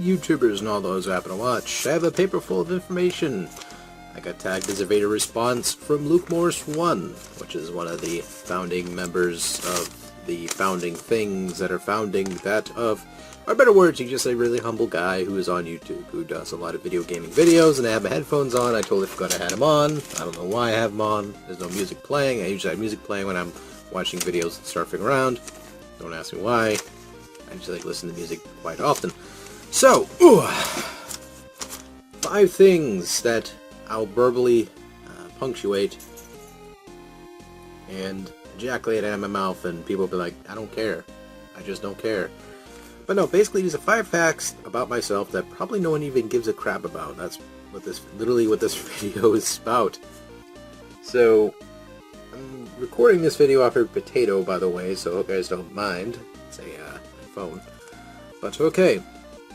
YouTubers and all those who happen to watch. I have a paper full of information. I got tagged as a beta response from Lukemorse1, which is one of the founding members of the founding things that are founding that of, or better words, he's just a really humble guy who is on YouTube, who does a lot of video gaming videos, and I have my headphones on. I totally forgot I had them on. I don't know why I have them on. There's no music playing. I usually have music playing when I'm watching videos and surfing around. Don't ask me why. I just like listen to music quite often. So, 5 things that I'll verbally punctuate and ejaculate out of my mouth, and people will be like, I don't care. I just don't care. But no, basically these are 5 facts about myself that probably no one even gives a crap about. That's what this, literally what this video is about. So, I'm recording this video off of Potato, by the way, so I hope you guys don't mind. It's a phone. But okay,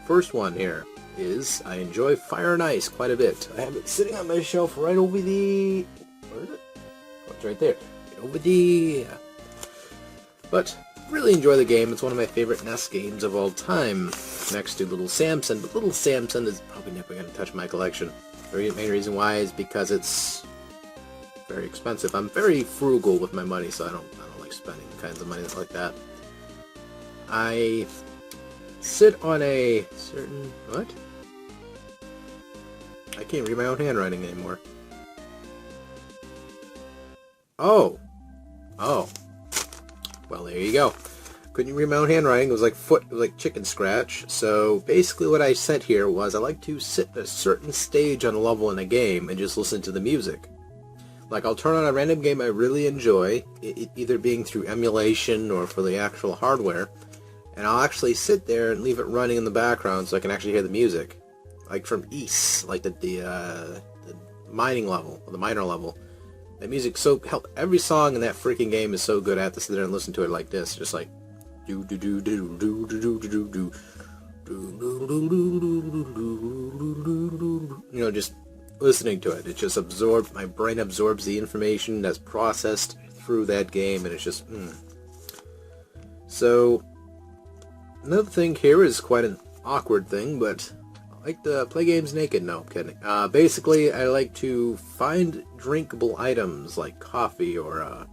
first one here is I enjoy Fire and Ice quite a bit. I have it sitting on my shelf right over the... Where is it? Oh, it's right there. Right over the... But really enjoy the game. It's one of my favorite NES games of all time, next to Little Samson. But Little Samson is probably never going to touch my collection. The main reason why is because it's very expensive. I'm very frugal with my money, so I don't like spending kinds of money like that. I sit on a certain... What? I can't read my own handwriting anymore. Oh. Oh. Well, there you go. Couldn't read my own handwriting. It was like chicken scratch. So basically what I said here was I like to sit at a certain stage on a level in a game and just listen to the music. Like, I'll turn on a random game I really enjoy, it either being through emulation or for the actual hardware, and I'll actually sit there and leave it running in the background so I can actually hear the music. Like from East, like the mining level, or the miner level. That music so every song in that freaking game is so good. I have to sit there and listen to it like this, just like do do do do do do do do do, you know, just listening to it. It just absorbs, my brain absorbs the information that's processed through that game, and it's just So another thing here is quite an awkward thing, but I like to play games naked. No, I'm kidding. Basically, I like to find drinkable items like coffee or, I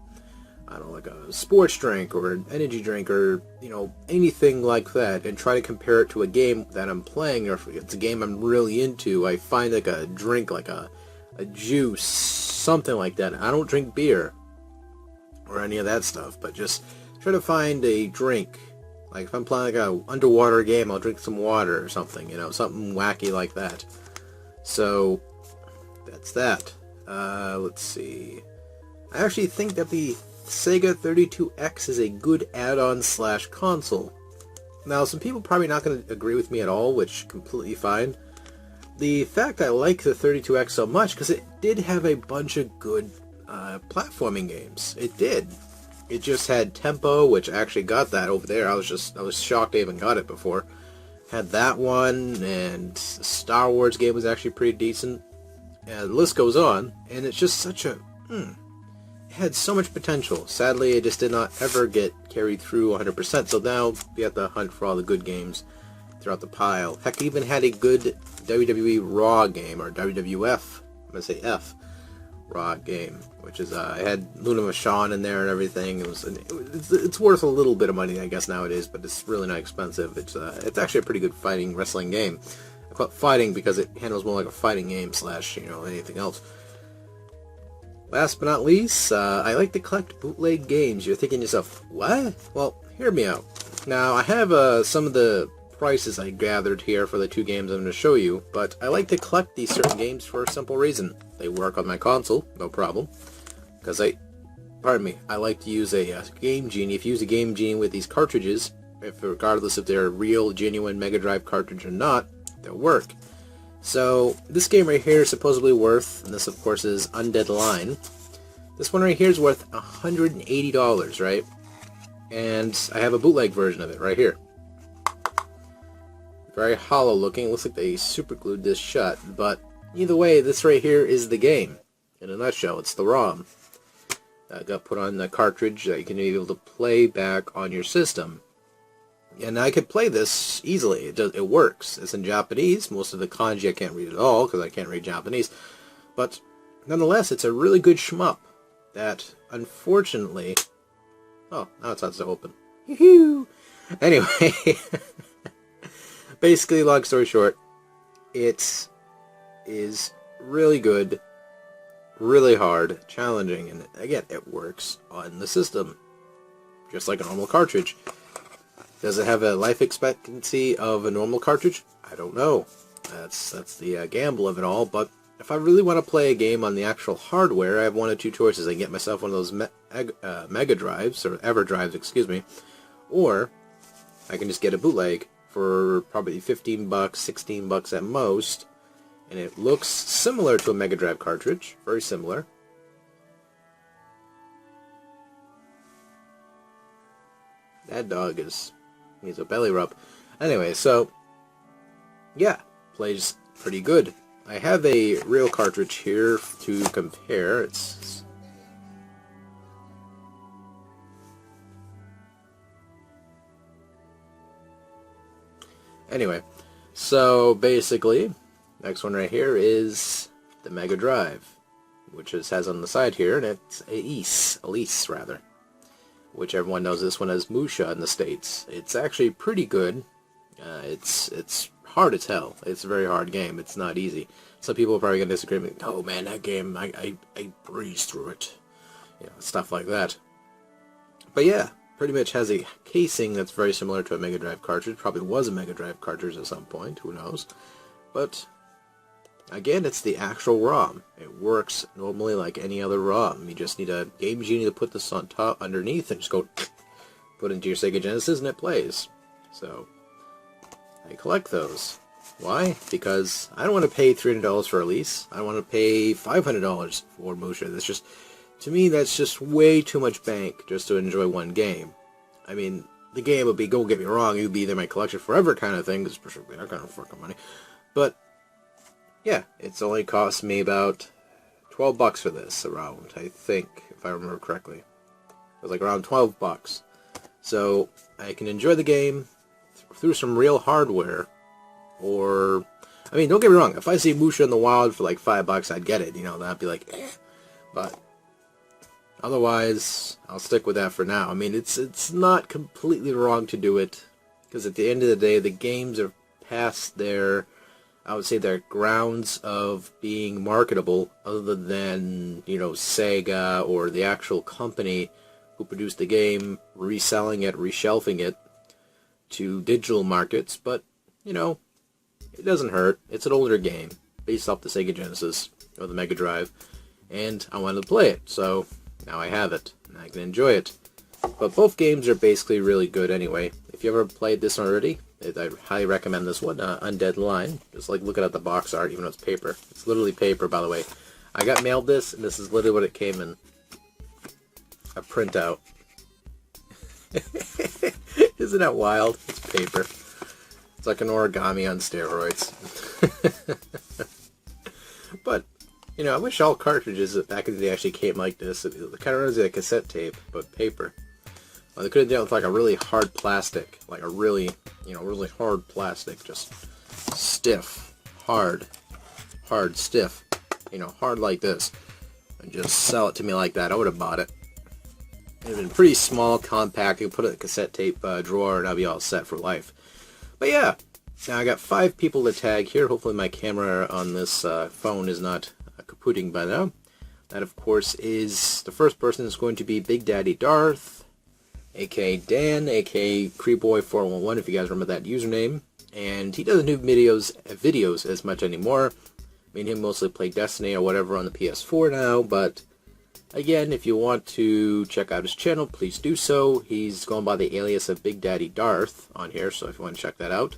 don't know, like a sports drink or an energy drink or, you know, anything like that, and try to compare it to a game that I'm playing, or if it's a game I'm really into, I find like a drink, like a juice, something like that. I don't drink beer or any of that stuff, but just try to find a drink. Like, if I'm playing like a underwater game, I'll drink some water or something, you know, something wacky like that. So, that's that. Let's see. I actually think that the Sega 32X is a good add-on / console. Now, some people are probably not going to agree with me at all, which completely fine. The fact I like the 32X so much, because it did have a bunch of good platforming games. It did. It just had Tempo, which I actually got that over there. I was shocked I even got it before. Had that one, and the Star Wars game was actually pretty decent. And the list goes on, and it's just such a... It had so much potential. Sadly, it just did not ever get carried through 100%, so now we have to hunt for all the good games throughout the pile. Heck, it even had a good WWE Raw game, or WWF, I'm going to say F, Raw game, which is, it had Lukemorse1 in there and everything. It's worth a little bit of money, I guess, nowadays, but it's really not expensive. It's actually a pretty good fighting wrestling game. I call it fighting because it handles more like a fighting game / you know, anything else. Last but not least, I like to collect bootleg games. You're thinking to yourself, what? Well, hear me out. Now, I have some of the prices I gathered here for the 2 games I'm going to show you, but I like to collect these certain games for a simple reason. They work on my console, no problem, because I like to use a Game Genie. If you use a Game Genie with these cartridges, regardless if they're a real, genuine Mega Drive cartridge or not, they'll work. So, this game right here is supposedly worth, and this of course is Undead Line, this one right here is worth $180, right? And I have a bootleg version of it right here. Very hollow looking, it looks like they super glued this shut, but either way, this right here is the game. In a nutshell, it's the ROM. Got put on the cartridge that you can be able to play back on your system. And I could play this easily. It works. It's in Japanese. Most of the kanji I can't read at all because I can't read Japanese. But nonetheless, it's a really good shmup that, unfortunately... Oh, now it's not so open. Yoo-hoo! Anyway, basically, long story short, it is really good, really hard, challenging, and again, it works on the system, just like a normal cartridge. Does it have a life expectancy of a normal cartridge? I don't know. That's the gamble of it all, but if I really want to play a game on the actual hardware, I have one of two choices. I can get myself one of those Mega Drives, or Ever Drives, excuse me, or I can just get a bootleg for probably 15 bucks, 16 bucks at most, and it looks similar to a Mega Drive cartridge, very similar. That dog needs a belly rub. Anyway, so, yeah, plays pretty good. I have a real cartridge here to compare. Anyway, so basically, next one right here is the Mega Drive, which it has on the side here, and it's Elise rather, which everyone knows this one as Musha in the States. It's actually pretty good. It's hard as hell. It's a very hard game. It's not easy. Some people are probably going to disagree with me. Oh man, that game, I breezed through it. You know, stuff like that. But yeah, pretty much has a casing that's very similar to a Mega Drive cartridge. Probably was a Mega Drive cartridge at some point. Who knows? But again, it's the actual ROM. It works normally like any other ROM. You just need a Game Genie to put this on top, underneath, and just go put it into your Sega Genesis, and it plays. So I collect those. Why? Because I don't want to pay $300 for a lease. I don't want to pay $500 for Musha. That's just, to me, that's just way too much bank just to enjoy one game. I mean, the game would be, don't get me wrong, it would be in my collection forever kind of thing, because presumably that kind of fucking money. But yeah, it's only cost me about 12 bucks for this around, I think, if I remember correctly. It was like around 12 bucks. So I can enjoy the game through some real hardware, or, I mean, don't get me wrong, if I see Musha in the wild for like 5 bucks, I'd get it, you know, that'd be like, eh. But otherwise, I'll stick with that for now. I mean, it's not completely wrong to do it, because at the end of the day, the games are past their, I would say, their grounds of being marketable, other than, you know, Sega or the actual company who produced the game reselling it, reshelving it to digital markets. But, you know, it doesn't hurt. It's an older game based off the Sega Genesis or the Mega Drive, and I wanted to play it, so now I have it, and I can enjoy it. But both games are basically really good anyway. If you ever played this already, I highly recommend this one, Undead Line. Just like looking at the box art, even though it's paper. It's literally paper, by the way. I got mailed this, and this is literally what it came in. A printout. Isn't that wild? It's paper. It's like an origami on steroids. But, you know, I wish all cartridges back in the day actually came like this. It kind of reminds me of a cassette tape, but paper. Well, they could have done it with like a really hard plastic. Like a really, you know, really hard plastic. Just stiff. Hard. Hard, stiff. You know, hard like this. And just sell it to me like that. I would have bought it. It would have been pretty small, compact. You could put it in a cassette tape drawer and I'll be all set for life. But yeah, now I got 5 people to tag here. Hopefully my camera on this phone is not kaputting by now. That, of course, is the first person is going to be Big Daddy Darth, aka Dan, aka Creeboy411, if you guys remember that username. And he doesn't do videos as much anymore. Me and him mostly play Destiny or whatever on the PS4 now, but again, if you want to check out his channel, please do so. He's going by the alias of Big Daddy Darth on here, so if you want to check that out.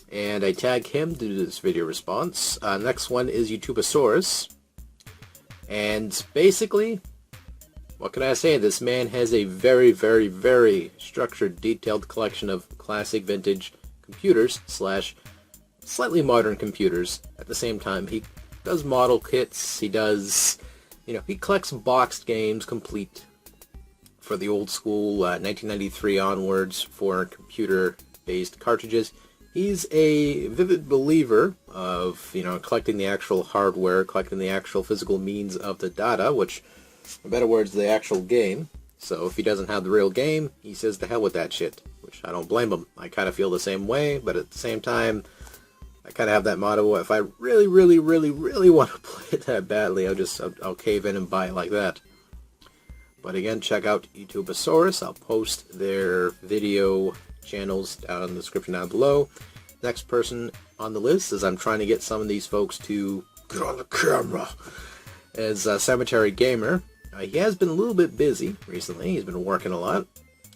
And I tag him to do this video response. Next one is YouTubeosaurus. And basically, what can I say? This man has a very, very, very structured, detailed collection of classic vintage computers / slightly modern computers. At the same time, he does model kits. He does, you know, he collects boxed games complete for the old school 1993 onwards for computer-based cartridges. He's a vivid believer of, collecting the actual hardware, collecting the actual physical means of the data, which, in better words, the actual game. So if he doesn't have the real game, he says to hell with that shit, which I don't blame him. I kind of feel the same way, but at the same time, I kind of have that motto: if I really, really, really, really want to play it that badly, I'll cave in and buy it like that. But again, check out YouTubeosaurus. I'll post their video channels down in the description down below. Next person on the list, as I'm trying to get some of these folks to get on the camera, is Cemetery Gamer. He has been a little bit busy recently. He's been working a lot.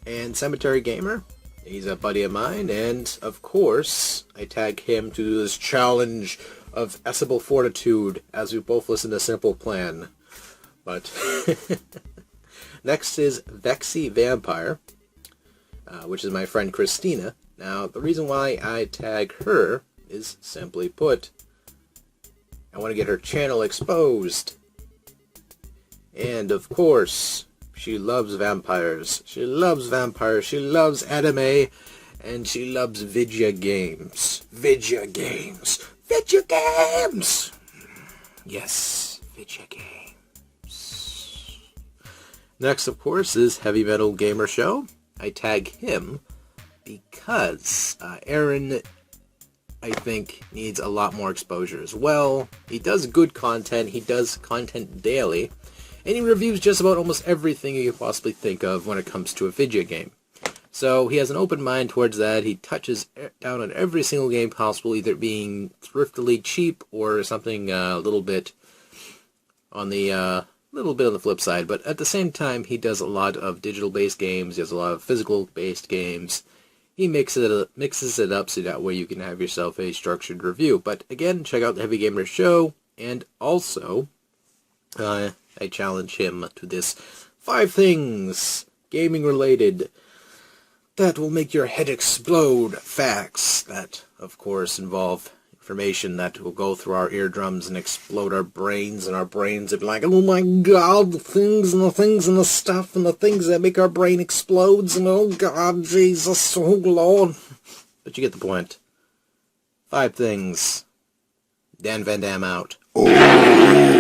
And Cemetery Gamer, he's a buddy of mine, and of course, I tag him to this challenge of Essable Fortitude as we both listen to Simple Plan. But next is Vexy Vampire, which is my friend Christina. Now, the reason why I tag her is simply put, I want to get her channel exposed. And of course, she loves vampires. She loves vampires. She loves anime. And she loves video games. Video games. Video games! Yes, video games. Next, of course, is Heavy Metal Gamer Show. I tag him because Aaron, I think, needs a lot more exposure as well. He does good content. He does content daily. And he reviews just about almost everything you could possibly think of when it comes to a video game. So he has an open mind towards that. He touches down on every single game possible, either being thriftily cheap or something a little bit on the flip side. But at the same time, he does a lot of digital-based games. He does a lot of physical-based games. He mixes it up so that way you can have yourself a structured review. But again, check out the Heavy Gamer Show, and also I challenge him to this 5 things gaming related that will make your head explode. Facts that, of course, involve information that will go through our eardrums and explode our brains, and our brains will be like, oh my god, the things and the things and the stuff and the things that make our brain explodes, and oh god, Jesus, oh Lord. But you get the point. 5 things. DanVanDam out. Oh.